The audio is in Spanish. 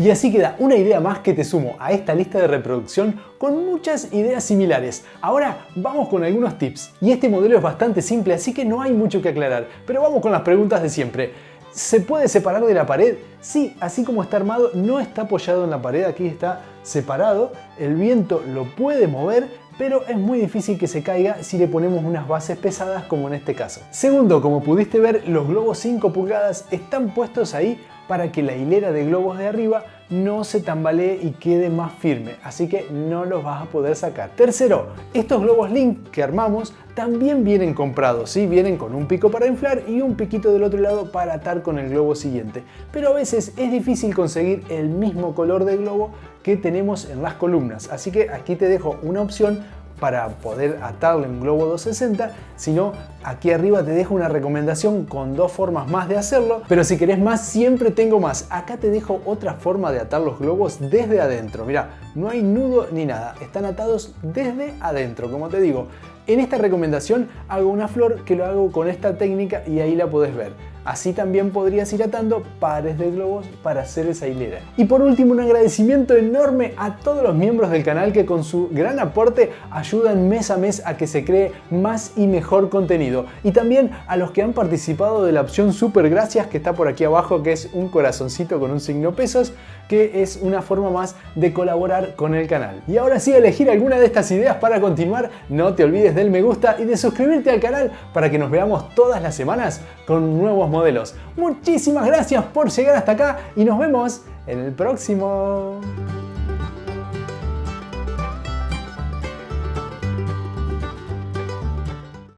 Y así queda una idea más que te sumo a esta lista de reproducción con muchas ideas similares. Ahora vamos con algunos tips. Y este modelo es bastante simple, así que no hay mucho que aclarar. Pero vamos con las preguntas de siempre. ¿Se puede separar de la pared? Sí, así como está armado, no está apoyado en la pared, aquí está separado. El viento lo puede mover, pero es muy difícil que se caiga si le ponemos unas bases pesadas como en este caso. Segundo, como pudiste ver, los globos 5 pulgadas están puestos ahí para que la hilera de globos de arriba no se tambalee y quede más firme, así que no los vas a poder sacar. Tercero, estos globos Link que armamos también vienen comprados, ¿sí? Vienen con un pico para inflar y un piquito del otro lado para atar con el globo siguiente. Pero a veces es difícil conseguir el mismo color de globo que tenemos en las columnas, así que aquí te dejo una opción para poder atarle un globo 260, si no, aquí arriba te dejo una recomendación con 2 formas más de hacerlo, pero si querés más, siempre tengo más. Acá te dejo otra forma de atar los globos desde adentro. Mirá, no hay nudo ni nada, están atados desde adentro, como te digo. En esta recomendación hago una flor que lo hago con esta técnica y ahí la podés ver. Así también podrías ir atando pares de globos para hacer esa hilera. Y por último, un agradecimiento enorme a todos los miembros del canal que con su gran aporte ayudan mes a mes a que se cree más y mejor contenido. Y también a los que han participado de la opción Super Gracias que está por aquí abajo, que es un corazoncito con un signo pesos, que es una forma más de colaborar con el canal. Y ahora sí, elegir alguna de estas ideas para continuar, no te olvides del me gusta y de suscribirte al canal para que nos veamos todas las semanas con nuevos modelos. Muchísimas gracias por llegar hasta acá y nos vemos en el próximo.